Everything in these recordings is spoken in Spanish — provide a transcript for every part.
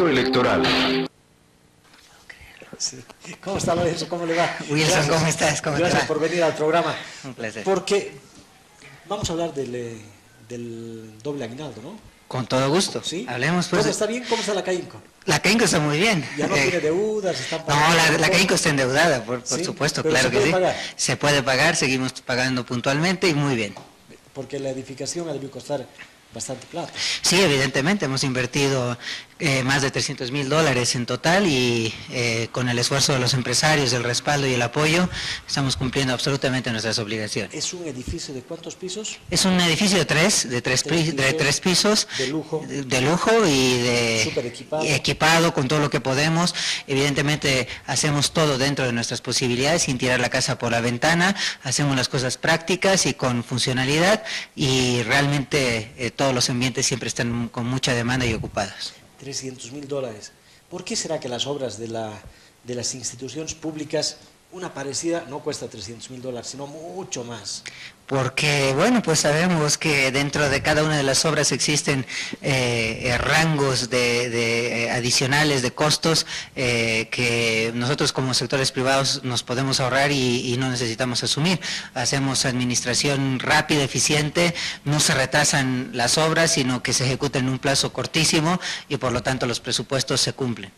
Momento electoral. Sí. ¿Cómo está, Lorenzo? ¿Cómo le va? Wilson, Gracias. ¿cómo estás? ¿Cómo Gracias te va? por venir al programa. Un placer. Porque vamos a hablar del doble aguinaldo, ¿no? Con todo gusto. ¿Sí? Hablemos pues. ¿Cómo está bien? ¿Cómo está la CAINCO? La CAINCO está muy bien. Ya no tiene deudas, están No, pagando. la CAINCO está endeudada, por ¿Sí? supuesto, Pero claro se que puede sí. pagar. Se puede pagar, seguimos pagando puntualmente y muy bien. Porque la edificación ha debido costar bastante plata. Sí, evidentemente, hemos invertido más de $300.000 en total y con el esfuerzo de los empresarios, el respaldo y el apoyo, estamos cumpliendo absolutamente nuestras obligaciones. ¿Es un edificio de cuántos pisos? Es un edificio de tres pisos, de lujo y súper equipado. equipado con todo lo que podemos. Evidentemente hacemos todo dentro de nuestras posibilidades sin tirar la casa por la ventana, hacemos las cosas prácticas y con funcionalidad y realmente todos los ambientes siempre están con mucha demanda y ocupados. $300.000. ¿Por qué será que las obras de las instituciones públicas, una parecida, no cuesta $300.000, sino mucho más? Porque, bueno, pues sabemos que dentro de cada una de las obras existen rangos adicionales de costos que nosotros como sectores privados nos podemos ahorrar y no necesitamos asumir. Hacemos administración rápida, eficiente, no se retrasan las obras, sino que se ejecutan en un plazo cortísimo y por lo tanto los presupuestos se cumplen.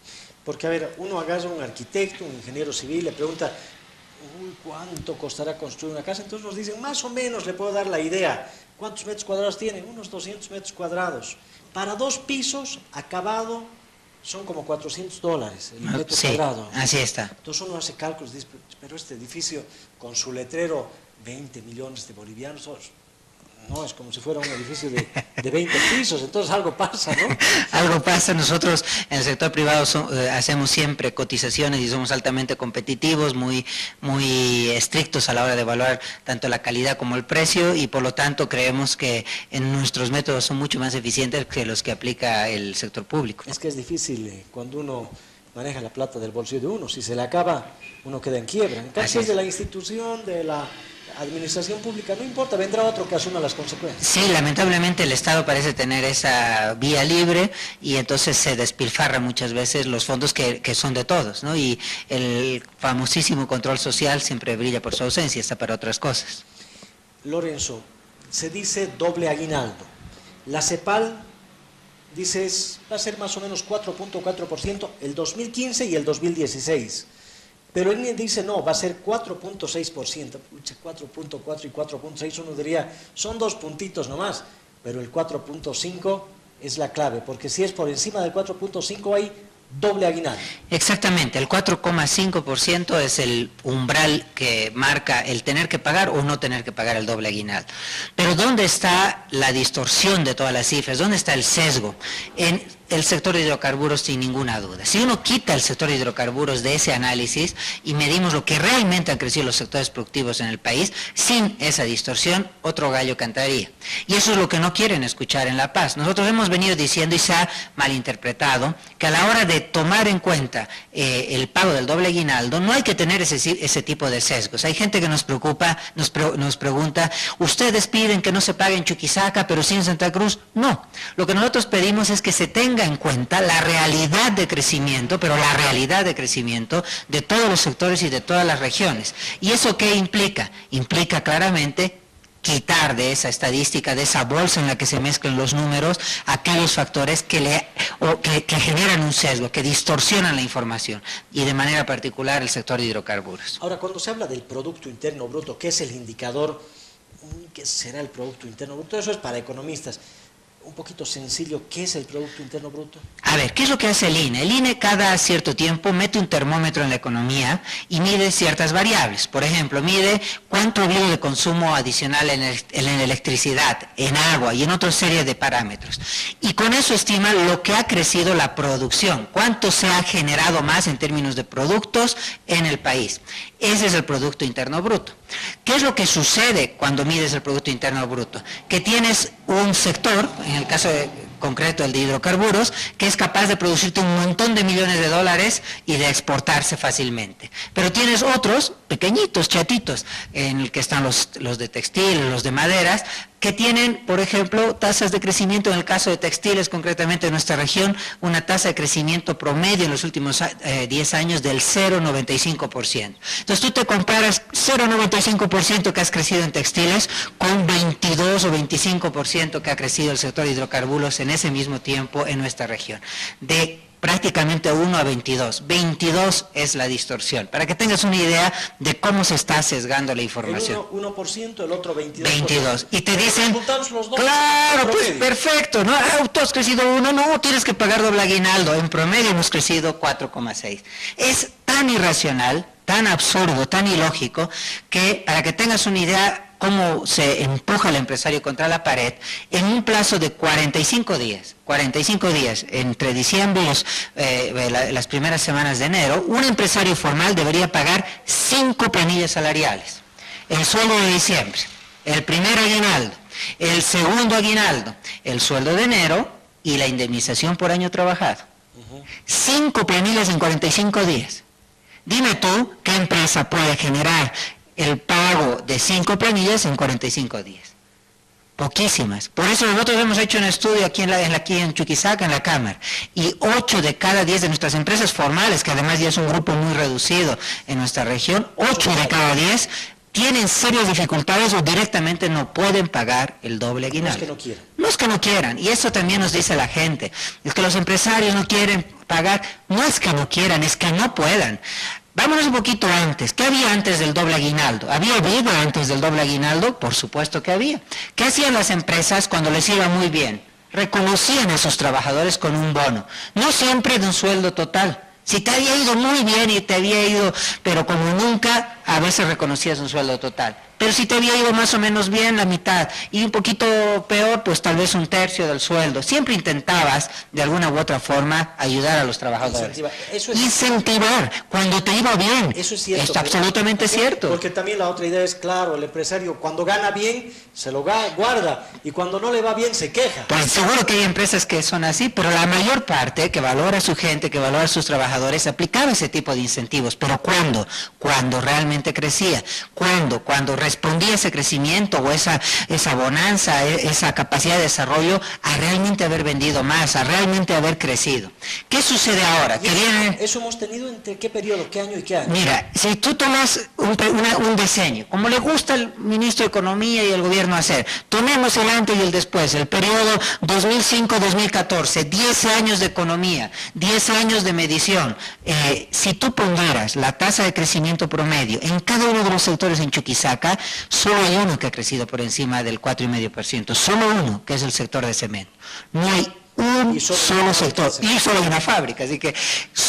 Porque, a ver, uno agarra a un arquitecto, un ingeniero civil, le pregunta, ¿cuánto costará construir una casa? Entonces nos dicen, más o menos le puedo dar la idea. ¿Cuántos metros cuadrados tiene? Unos 200 metros cuadrados. Para 2 pisos, acabado, son como $400 el metro cuadrado. Así está. Entonces uno hace cálculos y dice, pero este edificio con su letrero, 20 millones de bolivianos, no, es como si fuera un edificio de 20 pisos, entonces algo pasa, ¿no? Algo pasa, nosotros en el sector privado hacemos siempre cotizaciones y somos altamente competitivos, muy estrictos a la hora de evaluar tanto la calidad como el precio y por lo tanto creemos que nuestros métodos son mucho más eficientes que los que aplica el sector público. Es que es difícil cuando uno maneja la plata del bolsillo de uno, si se le acaba, uno queda en quiebra. En caso es de la institución, de la administración pública, no importa, vendrá otro que asuma las consecuencias. Sí, lamentablemente el Estado parece tener esa vía libre y entonces se despilfarra muchas veces los fondos que son de todos, ¿no? Y el famosísimo control social siempre brilla por su ausencia, está para otras cosas. Lorenzo, se dice doble aguinaldo. La CEPAL dice va a ser más o menos 4.4% el 2015 y el 2016. Pero él dice, no, va a ser 4.6%. 4.4 y 4.6, uno diría, son 2 puntitos nomás. Pero el 4.5 es la clave, porque si es por encima del 4.5 hay doble aguinaldo. Exactamente, el 4,5% es el umbral que marca el tener que pagar o no tener que pagar el doble aguinaldo. Pero ¿dónde está la distorsión de todas las cifras? ¿Dónde está el sesgo? En el sector de hidrocarburos, sin ninguna duda. Si uno quita el sector de hidrocarburos de ese análisis y medimos lo que realmente han crecido los sectores productivos en el país, sin esa distorsión, otro gallo cantaría. Y eso es lo que no quieren escuchar en La Paz. Nosotros hemos venido diciendo y se ha malinterpretado que a la hora de tomar en cuenta el pago del doble aguinaldo, no hay que tener ese tipo de sesgos. Hay gente que nos pregunta, ¿ustedes piden que no se pague en Chuquisaca, pero sí en Santa Cruz? No. Lo que nosotros pedimos es que se tenga en cuenta la realidad de crecimiento, pero la realidad de crecimiento de todos los sectores y de todas las regiones. ¿Y eso qué implica? Implica claramente quitar de esa estadística, de esa bolsa en la que se mezclan los números, aquellos factores que generan un sesgo, que distorsionan la información, y de manera particular el sector de hidrocarburos. Ahora, cuando se habla del Producto Interno Bruto, ¿qué es el indicador? ¿Qué será el Producto Interno Bruto? Eso es para economistas. Un poquito sencillo, ¿qué es el Producto Interno Bruto? A ver, ¿qué es lo que hace el INE? El INE cada cierto tiempo mete un termómetro en la economía y mide ciertas variables. Por ejemplo, mide cuánto ha habido de consumo adicional en electricidad, en agua y en otra serie de parámetros. Y con eso estima lo que ha crecido la producción, cuánto se ha generado más en términos de productos en el país. Ese es el Producto Interno Bruto. ¿Qué es lo que sucede cuando mides el Producto Interno Bruto? Que tienes un sector, en el caso concreto el de hidrocarburos, que es capaz de producirte un montón de millones de dólares y de exportarse fácilmente. Pero tienes otros, pequeñitos, chatitos, en el que están los de textil, los de maderas, que tienen, por ejemplo, tasas de crecimiento, en el caso de textiles, concretamente en nuestra región, una tasa de crecimiento promedio en los últimos 10 años del 0,95%. Entonces tú te comparas 0,95% que has crecido en textiles con 22 o 25% que ha crecido el sector de hidrocarburos en ese mismo tiempo en nuestra región. De prácticamente 1 a 22. 22 es la distorsión, para que tengas una idea de cómo se está sesgando la información. El 1%, el otro 22%. 22. Y te dicen, Los dos, claro, pues perfecto, ¿no? Tú has crecido 1, no, tienes que pagar doble aguinaldo. En promedio hemos crecido 4,6. Es tan irracional, tan absurdo, tan ilógico, que para que tengas una idea cómo se empuja el empresario contra la pared, en un plazo de 45 días, entre diciembre y las primeras semanas de enero, un empresario formal debería pagar 5 planillas salariales. El sueldo de diciembre, el primer aguinaldo, el segundo aguinaldo, el sueldo de enero y la indemnización por año trabajado. 5 planillas en 45 días. Dime tú qué empresa puede generar el pago de 5 planillas en 45 días. Poquísimas. Por eso nosotros hemos hecho un estudio aquí en Chuquisaca, en la Cámara, y 8 de cada 10 de nuestras empresas formales, que además ya es un grupo muy reducido en nuestra región, 8 de cada 10 tienen serias dificultades o directamente no pueden pagar el doble aguinaldo. No es que no quieran. No es que no quieran, y eso también nos dice la gente. Es que los empresarios no quieren pagar, no es que no quieran, es que no puedan. Vámonos un poquito antes. ¿Qué había antes del doble aguinaldo? ¿Había habido antes del doble aguinaldo? Por supuesto que había. ¿Qué hacían las empresas cuando les iba muy bien? Reconocían a sus trabajadores con un bono, no siempre de un sueldo total. Si te había ido muy bien y te había ido, pero como nunca, a veces reconocías un sueldo total. Pero si te había ido más o menos bien, la mitad, y un poquito peor, pues tal vez un tercio del sueldo. Siempre intentabas, de alguna u otra forma, ayudar a los trabajadores. Incentivar cuando te iba bien. Eso es cierto. Es absolutamente cierto. Porque también la otra idea es, claro, el empresario cuando gana bien, se lo guarda, y cuando no le va bien, se queja. Pues seguro que hay empresas que son así, pero la mayor parte, que valora a su gente, que valora a sus trabajadores, aplicaba ese tipo de incentivos. ¿Pero cuándo? Cuando realmente crecía. Cuando respondía a ese crecimiento o esa bonanza, esa capacidad de desarrollo a realmente haber vendido más, a realmente haber crecido. ¿Qué sucede ahora? ¿Eso hemos tenido entre qué periodo, qué año y qué año? Mira, si tú tomas un diseño, como le gusta al ministro de Economía y el gobierno hacer, tomemos el antes y el después, el periodo 2005-2014, 10 años de economía, 10 años de medición. Si tú ponderas la tasa de crecimiento promedio en cada uno de los sectores en Chuquisaca, solo hay uno que ha crecido por encima del 4,5%, solo uno, que es el sector de cemento. No hay un solo sector, y solo hay una fábrica, así que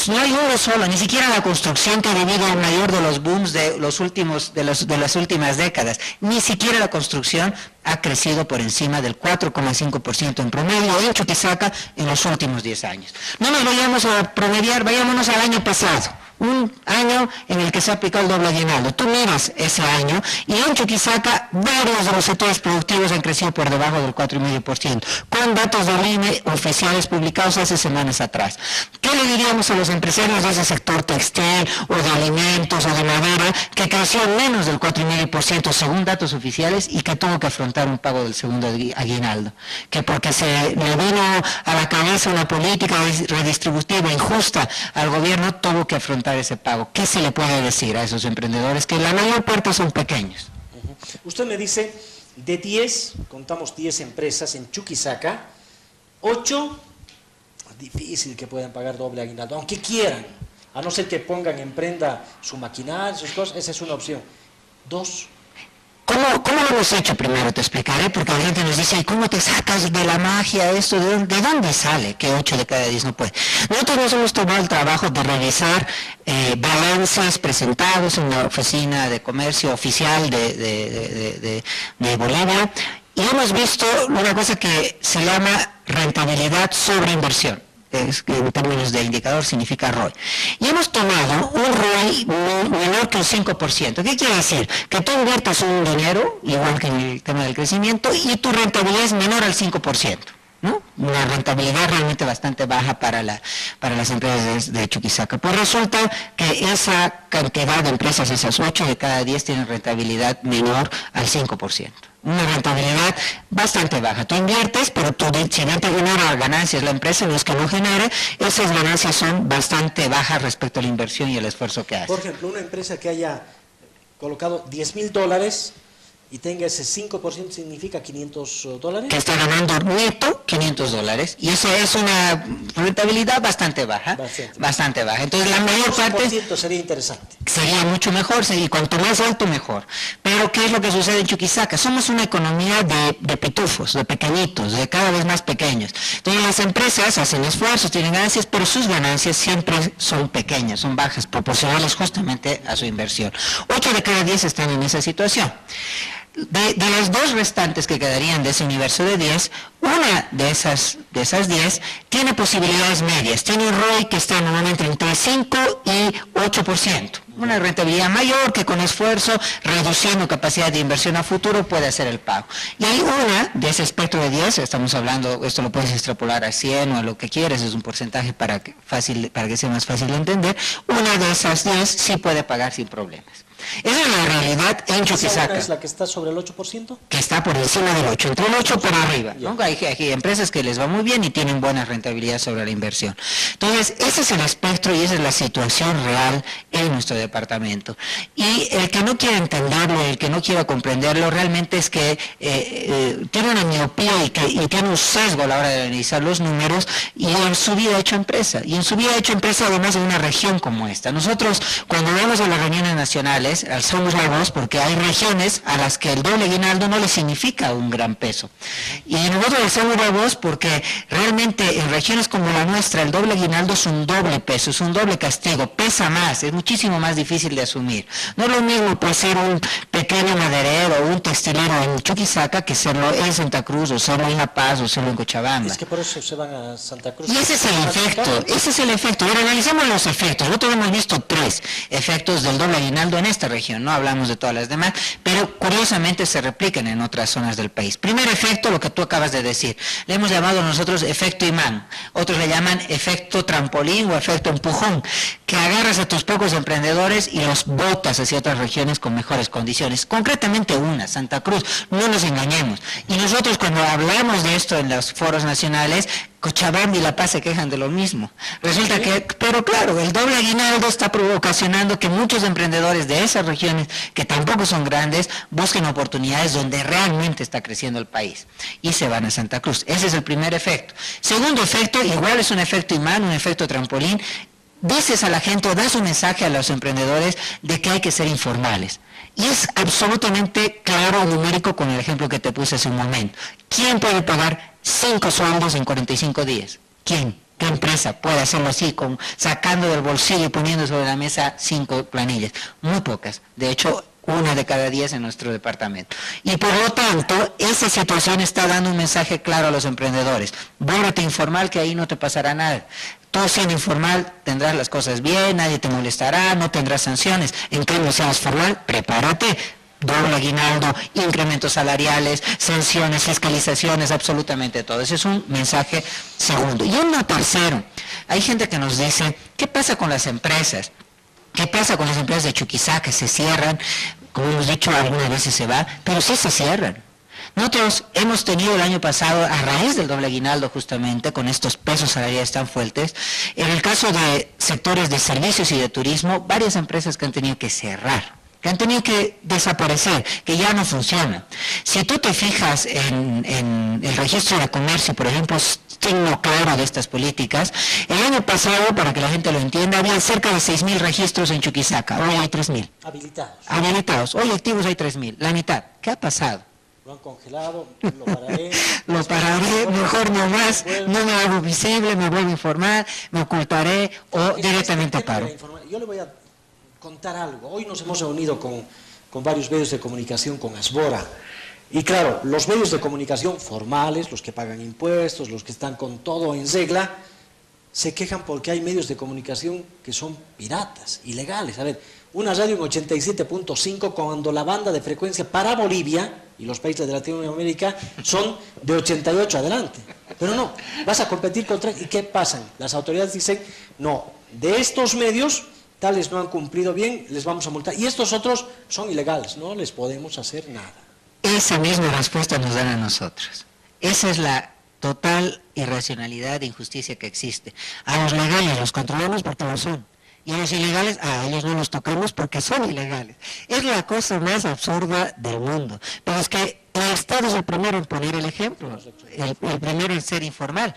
no hay uno solo, ni siquiera la construcción, que ha vivido el mayor de los booms de las últimas décadas, ni siquiera la construcción ha crecido por encima del 4,5% en promedio en Chuquisaca en los últimos 10 años. No nos vayamos a promediar, vayámonos al año pasado. Un año en el que se aplicó el doble aguinaldo. Tú miras ese año y en Chuquisaca varios de los sectores productivos han crecido por debajo del 4,5%, con datos del INE oficiales publicados hace semanas atrás. ¿Qué le diríamos a los empresarios de ese sector textil o de alimentos o de madera que creció menos del 4,5% según datos oficiales y que tuvo que afrontar un pago del segundo aguinaldo? Que porque se le vino a la cabeza una política redistributiva injusta al gobierno, tuvo que afrontar ese pago. ¿Qué se le puede decir a esos emprendedores que la mayor parte son pequeños? Usted me dice, de 10, contamos 10 empresas en Chuquisaca, 8, difícil que puedan pagar doble aguinaldo, aunque quieran, a no ser que pongan en prenda su maquinaria, sus cosas, esa es una opción. 2. ¿Cómo lo hemos hecho? Primero te explicaré, porque la gente nos dice, ¿y cómo te sacas de la magia esto? ¿De dónde sale que 8 de cada 10 no puede? Nosotros nos hemos tomado el trabajo de revisar balances presentados en la oficina de comercio oficial de Bolivia, y hemos visto una cosa que se llama rentabilidad sobre inversión. Que en términos de indicador significa ROI. Y hemos tomado un ROI menor que un 5%. ¿Qué quiere decir? Que tú inviertas un dinero, igual que en el tema del crecimiento, y tu rentabilidad es menor al 5%. ¿no? Una rentabilidad realmente bastante baja para las empresas de Chuquisaca. Pues resulta que esa cantidad de empresas, esas 8 de cada 10 tienen rentabilidad menor al 5%. Una rentabilidad bastante baja. Tú inviertes, pero tú, si no te genera ganancias la empresa, no es que no genere, esas ganancias son bastante bajas respecto a la inversión y el esfuerzo que hace. Por ejemplo, una empresa que haya colocado $10,000 y tenga ese 5% significa $500. Que está ganando neto $500, y eso es una rentabilidad bastante baja. Bastante baja. Entonces la mayor parte sería interesante. Sería mucho mejor, y cuanto más alto mejor. Pero ¿qué es lo que sucede en Chuquisaca? Somos una economía de pitufos, de pequeñitos, de cada vez más pequeños. Entonces las empresas hacen esfuerzos, tienen ganancias, pero sus ganancias siempre son pequeñas, son bajas, proporcionales justamente a su inversión. 8 de cada 10 están en esa situación. De las 2 restantes que quedarían de ese universo de 10, una de esas 10 tiene posibilidades medias, tiene un ROI que está normalmente entre 5 y 8%, una rentabilidad mayor que con esfuerzo, reduciendo capacidad de inversión a futuro, puede hacer el pago. Y hay una de ese espectro de 10, estamos hablando, esto lo puedes extrapolar a 100 o a lo que quieras, es un porcentaje para que sea más fácil de entender, una de esas 10 sí puede pagar sin problemas. Esa es la realidad en Chuquisaca. ¿Es la que está sobre el 8%? Que está por encima del 8%, entre el 8 para arriba, ¿no? Hay empresas que les va muy bien y tienen buena rentabilidad sobre la inversión. Entonces, ese es el espectro y esa es la situación real en nuestro departamento. Y el que no quiera entenderlo, el que no quiera comprenderlo, realmente es que tiene una miopía y tiene un sesgo a la hora de analizar los números, y en su vida ha hecho empresa. Y en su vida ha hecho empresa además de una región como esta. Nosotros, cuando vamos a las reuniones nacionales, alzamos la voz porque hay regiones a las que el doble aguinaldo no les significa un gran peso. Y nosotros alzamos la voz porque realmente en regiones como la nuestra el doble aguinaldo es un doble peso, es un doble castigo, pesa más, es muchísimo más difícil de asumir. No es lo mismo pues ser un pequeño maderero o un textilero en Chuquisaca que serlo en Santa Cruz, o serlo en La Paz, o serlo en Cochabamba. Es que por eso se van a Santa Cruz. Y ese es el efecto, Ahora analicemos los efectos. Nosotros hemos visto 3 efectos del doble aguinaldo en esta región, no hablamos de todas las demás, pero curiosamente se replican en otras zonas del país. Primer efecto, lo que tú acabas de decir, le hemos llamado nosotros efecto imán, otros le llaman efecto trampolín o efecto empujón, que agarras a tus pocos emprendedores y los botas hacia otras regiones con mejores condiciones, concretamente una, Santa Cruz, no nos engañemos. Y nosotros cuando hablamos de esto en los foros nacionales, Cochabamba y La Paz se quejan de lo mismo. Resulta que, pero claro, el doble aguinaldo está ocasionando que muchos emprendedores de esas regiones, que tampoco son grandes, busquen oportunidades donde realmente está creciendo el país. Y se van a Santa Cruz. Ese es el primer efecto. Segundo efecto, igual es un efecto imán, un efecto trampolín. Dices a la gente o das un mensaje a los emprendedores de que hay que ser informales. Y es absolutamente claro, numérico, con el ejemplo que te puse hace un momento. ¿Quién puede pagar 5 sueldos en 45 días? ¿Quién? ¿Qué empresa puede hacerlo así, sacando del bolsillo y poniendo sobre la mesa 5 planillas? Muy pocas. De hecho, 1 de cada 10 en nuestro departamento. Y por lo tanto, esa situación está dando un mensaje claro a los emprendedores. Vuélvete informal, que ahí no te pasará nada. Todo siendo informal, tendrás las cosas bien, nadie te molestará, no tendrás sanciones. En cambio, seas formal, prepárate. Doble aguinaldo, incrementos salariales, sanciones, fiscalizaciones, absolutamente todo. Ese es un mensaje segundo. Y uno tercero, hay gente que nos dice, ¿qué pasa con las empresas? ¿Qué pasa con las empresas de Chuquisaca? Se cierran, como hemos dicho, algunas veces se va, pero sí se cierran. Nosotros hemos tenido el año pasado, a raíz del doble aguinaldo justamente, con estos pesos salariales tan fuertes, en el caso de sectores de servicios y de turismo, varias empresas que han tenido que cerrar, que han tenido que desaparecer, que ya no funcionan. Si tú te fijas en el registro de comercio, por ejemplo, signo claro de estas políticas, el año pasado, para que la gente lo entienda, había cerca de 6.000 registros en Chuquisaca, hoy hay 3.000. Habilitados, hoy activos hay 3.000, la mitad. ¿Qué ha pasado? Lo han congelado, lo pararé. Lo pararé, mejor no más, no me hago visible, me vuelvo a informar, me ocultaré o directamente paro. Yo le voy a contar algo. Hoy nos hemos reunido con varios medios de comunicación, con Asbora. Y claro, los medios de comunicación formales, los que pagan impuestos, los que están con todo en regla, se quejan porque hay medios de comunicación que son piratas, ilegales. A ver, una radio en 87.5 cuando la banda de frecuencia para Bolivia y los países de Latinoamérica son de 88 adelante. Pero no, vas a competir contra... ¿Y qué pasa? Las autoridades dicen, no, de estos medios, tales no han cumplido bien, les vamos a multar. Y estos otros son ilegales, no les podemos hacer nada. Esa misma respuesta nos dan a nosotros. Esa es la total irracionalidad e injusticia que existe. A los legales los controlamos porque lo son. Y a los ilegales, a ellos no los tocamos porque son ilegales. Es la cosa más absurda del mundo. Pero es que el Estado es el primero en poner el ejemplo, el primero en ser informal.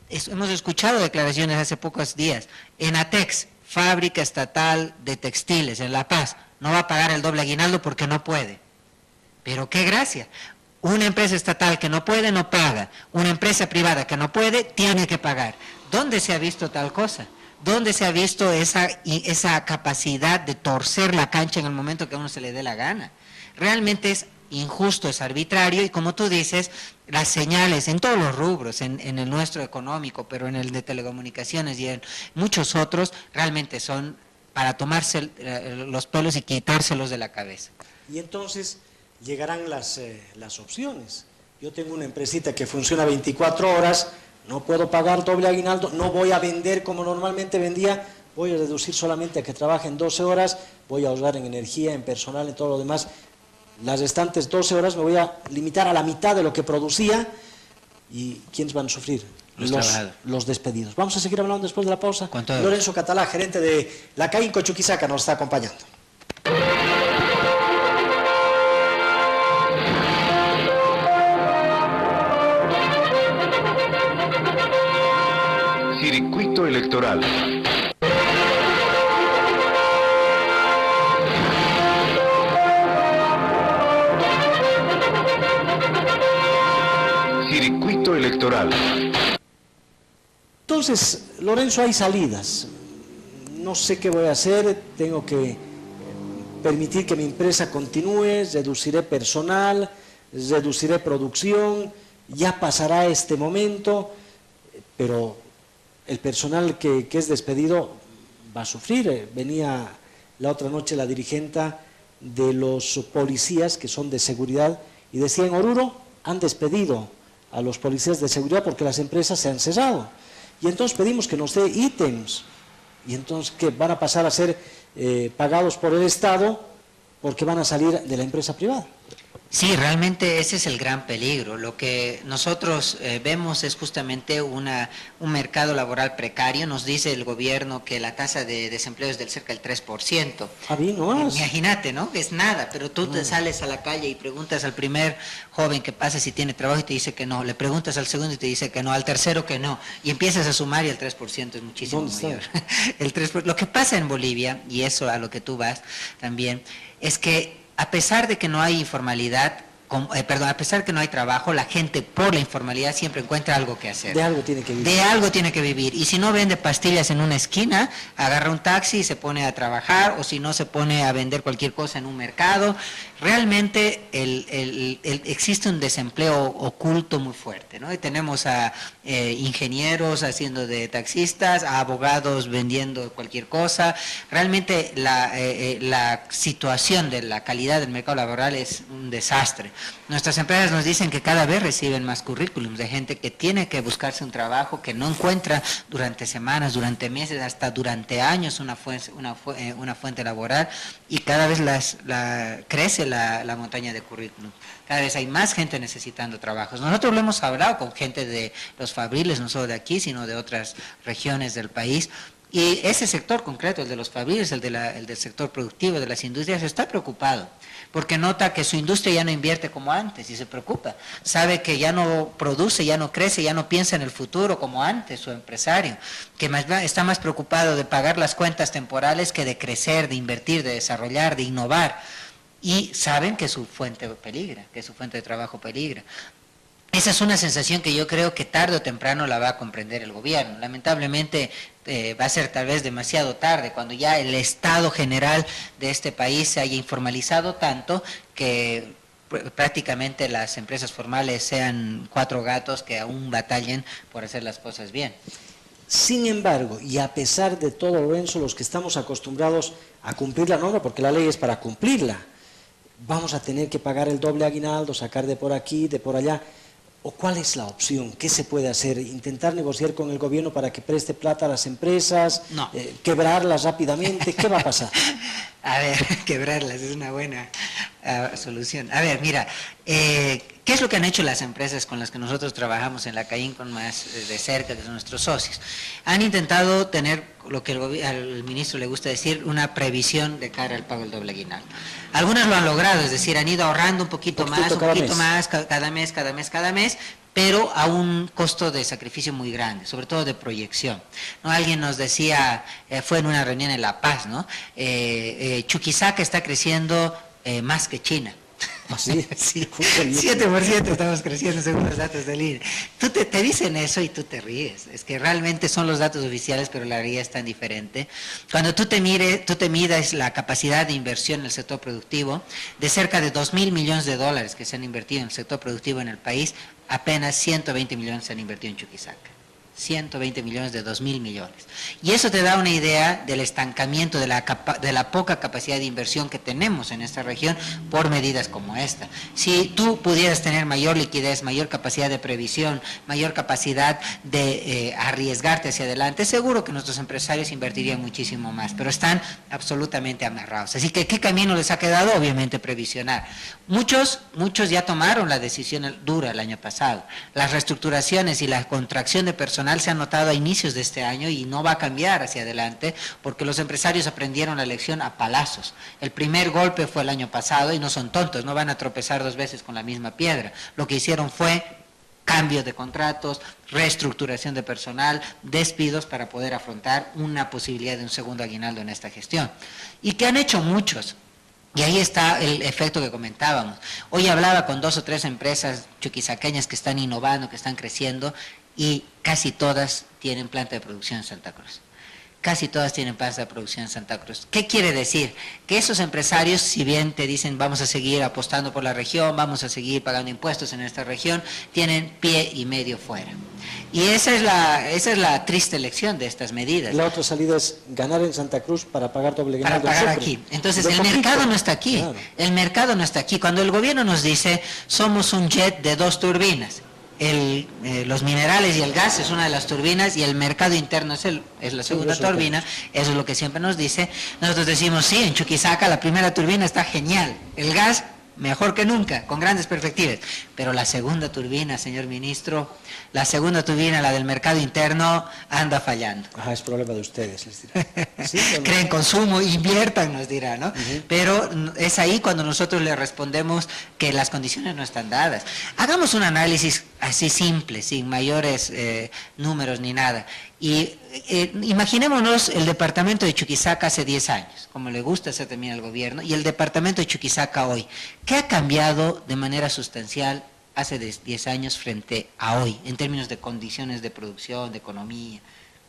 Hemos escuchado declaraciones hace pocos días. Enatex, fábrica estatal de textiles en La Paz, no va a pagar el doble aguinaldo porque no puede. Pero qué gracia. Una empresa estatal que no puede, no paga. Una empresa privada que no puede, tiene que pagar. ¿Dónde se ha visto tal cosa? ¿Dónde se ha visto esa capacidad de torcer la cancha en el momento que a uno se le dé la gana? Realmente es injusto, es arbitrario, y como tú dices, las señales en todos los rubros, en el nuestro económico, pero en el de telecomunicaciones y en muchos otros, realmente son para tomarse los pelos y quitárselos de la cabeza. Y entonces llegarán las opciones. Yo tengo una empresita que funciona 24 horas, no puedo pagar doble aguinaldo, no voy a vender como normalmente vendía, voy a reducir solamente a que trabajen 12 horas, voy a ahorrar en energía, en personal, en todo lo demás. Las restantes 12 horas me voy a limitar a la mitad de lo que producía. ¿Y quiénes van a sufrir? Los despedidos. Vamos a seguir hablando después de la pausa. Lorenzo Catalá, gerente de la CAINCO Chuquisaca, nos está acompañando. Circuito electoral. Circuito electoral. Entonces, Lorenzo, hay salidas. No sé qué voy a hacer, tengo que permitir que mi empresa continúe, reduciré personal, reduciré producción, ya pasará este momento, pero el personal que es despedido va a sufrir. Venía la otra noche la dirigenta de los policías que son de seguridad y decía, en Oruro han despedido a los policías de seguridad porque las empresas se han cerrado. Y entonces pedimos que nos dé ítems. Y entonces que van a pasar a ser pagados por el Estado porque van a salir de la empresa privada. Sí, realmente ese es el gran peligro. Lo que nosotros vemos es justamente un mercado laboral precario. Nos dice el gobierno que la tasa de desempleo es del cerca del 3%. Imagínate, ¿no? Es nada, pero tú te sales a la calle y preguntas al primer joven que pasa si tiene trabajo y te dice que no. Le preguntas al segundo y te dice que no, al tercero que no. Y empiezas a sumar y el 3% es muchísimo mayor. El 3%. Lo que pasa en Bolivia, y eso a lo que tú vas también, es que a pesar de que no hay informalidad, a pesar de que no hay trabajo, la gente por la informalidad siempre encuentra algo que hacer. De algo tiene que vivir. De algo tiene que vivir. Y si no vende pastillas en una esquina, agarra un taxi y se pone a trabajar, o si no se pone a vender cualquier cosa en un mercado. Realmente existe un desempleo oculto muy fuerte, ¿no? Y tenemos a ingenieros haciendo de taxistas, a abogados vendiendo cualquier cosa. Realmente la situación de la calidad del mercado laboral es un desastre. Nuestras empresas nos dicen que cada vez reciben más currículums de gente que tiene que buscarse un trabajo, que no encuentra durante semanas, durante meses, hasta durante años una fuente laboral, y cada vez crece la montaña de currículum. Cada vez hay más gente necesitando trabajos. Nosotros lo hemos hablado con gente de los fabriles, no solo de aquí, sino de otras regiones del país. Y ese sector concreto, el de los fabriles, el del sector productivo, de las industrias, está preocupado, porque nota que su industria ya no invierte como antes y se preocupa. Sabe que ya no produce, ya no crece, ya no piensa en el futuro como antes su empresario, que está más preocupado de pagar las cuentas temporales que de crecer, de invertir, de desarrollar, de innovar. Y saben que su fuente peligra, que su fuente de trabajo peligra. Esa es una sensación que yo creo que tarde o temprano la va a comprender el gobierno. Lamentablemente va a ser tal vez demasiado tarde, cuando ya el estado general de este país se haya informalizado tanto que prácticamente las empresas formales sean 4 gatos que aún batallen por hacer las cosas bien. Sin embargo, y a pesar de todo, Lorenzo, los que estamos acostumbrados a cumplir la norma, porque la ley es para cumplirla, vamos a tener que pagar el doble aguinaldo, sacar de por aquí, de por allá. ¿O cuál es la opción? ¿Qué se puede hacer? ¿Intentar negociar con el gobierno para que preste plata a las empresas? No. ¿Quebrarlas rápidamente? ¿Qué va a pasar? A ver, quebrarlas es una buena solución. A ver, mira, ¿qué es lo que han hecho las empresas con las que nosotros trabajamos en la CAIN con más de cerca, que son nuestros socios? Han intentado tener lo que al ministro le gusta decir, una previsión de cara al pago del doble aguinaldo. Algunas lo han logrado, es decir, han ido ahorrando un poquito más, cada mes, pero a un costo de sacrificio muy grande, sobre todo de proyección. ¿No? Alguien nos decía, fue en una reunión en La Paz, ¿no? Chuquisaca está creciendo más que China. ¿Así? Sí, 7% estamos creciendo según los datos del INE. Te dicen eso y tú te ríes. Es que realmente son los datos oficiales, pero la realidad es tan diferente. Cuando tú te midas la capacidad de inversión en el sector productivo, de cerca de 2.000 millones de dólares que se han invertido en el sector productivo en el país, apenas 120 millones se han invertido en Chuquisaca. 120 millones de 2.000 millones. Y eso te da una idea del estancamiento, de la poca capacidad de inversión que tenemos en esta región por medidas como esta. Si tú pudieras tener mayor liquidez, mayor capacidad de previsión, mayor capacidad de arriesgarte hacia adelante, seguro que nuestros empresarios invertirían muchísimo más, pero están absolutamente amarrados. Así que, ¿qué camino les ha quedado? Obviamente previsionar. Muchos ya tomaron la decisión dura el año pasado. Las reestructuraciones y la contracción de personal se han notado a inicios de este año y no va a cambiar hacia adelante porque los empresarios aprendieron la lección a palazos. El primer golpe fue el año pasado y no son tontos, no van a tropezar 2 veces con la misma piedra. Lo que hicieron fue cambio de contratos, reestructuración de personal, despidos para poder afrontar una posibilidad de un segundo aguinaldo en esta gestión. ¿Y qué han hecho muchos? Y ahí está el efecto que comentábamos. Hoy hablaba con 2 o 3 empresas chuquisaqueñas que están innovando, que están creciendo, y casi todas tienen planta de producción en Santa Cruz. Casi todas tienen planta de producción en Santa Cruz. ¿Qué quiere decir? Que esos empresarios, si bien te dicen vamos a seguir apostando por la región, vamos a seguir pagando impuestos en esta región, tienen pie y medio fuera. Y esa es la triste lección de estas medidas. La otra salida es ganar en Santa Cruz para pagar doble aguinaldo. Para pagar aquí. Entonces el mercado no está aquí. Claro. El mercado no está aquí. Cuando el gobierno nos dice somos un jet de 2 turbinas, los minerales y el gas es una de las turbinas y el mercado interno es la segunda turbina, eso es lo que siempre nos dice. Nosotros decimos, sí, en Chuquisaca la primera turbina está genial, el gas mejor que nunca, con grandes perspectivas, pero la segunda turbina, señor ministro, la segunda turbina, la del mercado interno, anda fallando. Es problema de ustedes, les dirá. ¿Sí, creen consumo, inviertan, nos dirá, ¿no? Pero es ahí cuando nosotros le respondemos que las condiciones no están dadas. Hagamos un análisis así simple, sin mayores números ni nada. Y imaginémonos el departamento de Chuquisaca hace 10 años, como le gusta hacer también al gobierno, y el departamento de Chuquisaca hoy. ¿Qué ha cambiado de manera sustancial hace 10 años frente a hoy, en términos de condiciones de producción, de economía?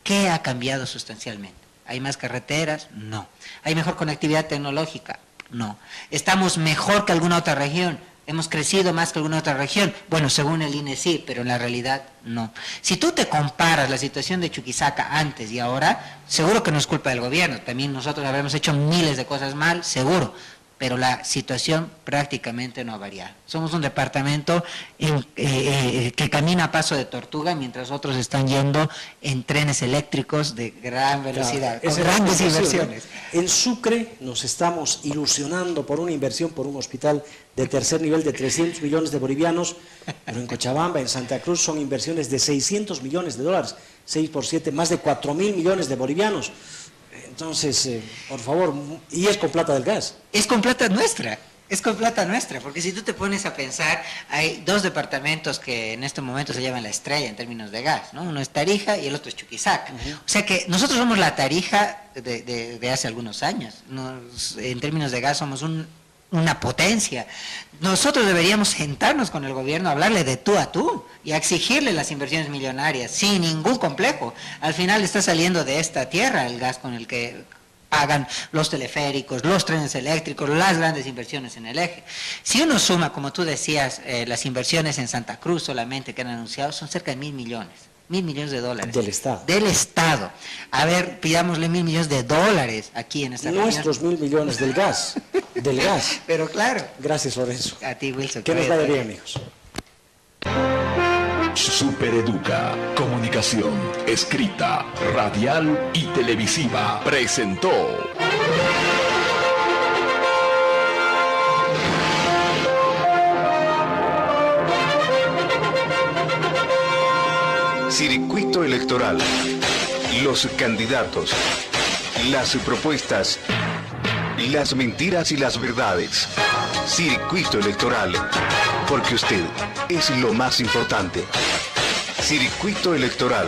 ¿Qué ha cambiado sustancialmente? ¿Hay más carreteras? No. ¿Hay mejor conectividad tecnológica? No. ¿Estamos mejor que alguna otra región? ¿Hemos crecido más que alguna otra región? Bueno, según el INE sí, pero en la realidad no. Si tú te comparas la situación de Chuquisaca antes y ahora, seguro que no es culpa del gobierno. También nosotros habremos hecho miles de cosas mal, seguro. Pero la situación prácticamente no ha variado. Somos un departamento que camina a paso de tortuga mientras otros están yendo en trenes eléctricos de gran velocidad, con grandes inversiones. En Sucre nos estamos ilusionando por una inversión por un hospital de tercer nivel de 300 millones de bolivianos, pero en Cochabamba, en Santa Cruz, son inversiones de 600 millones de dólares, 6 por 7, más de 4.000 millones de bolivianos. Entonces, por favor, y es con plata del gas. Es con plata nuestra, porque si tú te pones a pensar, hay 2 departamentos que en este momento se llaman la estrella en términos de gas, ¿no? Uno es Tarija y el otro es Chuquisaca. O sea que nosotros somos la Tarija de hace algunos años. En términos de gas somos una potencia. Nosotros deberíamos sentarnos con el gobierno, hablarle de tú a tú y a exigirle las inversiones millonarias sin ningún complejo. Al final está saliendo de esta tierra el gas con el que pagan los teleféricos, los trenes eléctricos, las grandes inversiones en el eje. Si uno suma, como tú decías, las inversiones en Santa Cruz solamente que han anunciado, son cerca de 1.000 millones. 1.000 millones de dólares. Del Estado. Del Estado. A ver, pidámosle 1.000 millones de dólares aquí en esta reunión. Nuestros 1.000 millones del gas. Del gas. Pero claro. Gracias, Lorenzo. A ti, Wilson. Que nos vaya bien, amigos. Supereduca, comunicación, escrita, radial y televisiva, presentó Circuito electoral. Los candidatos. Las propuestas. Las mentiras y las verdades. Circuito electoral. Porque usted es lo más importante. Circuito electoral.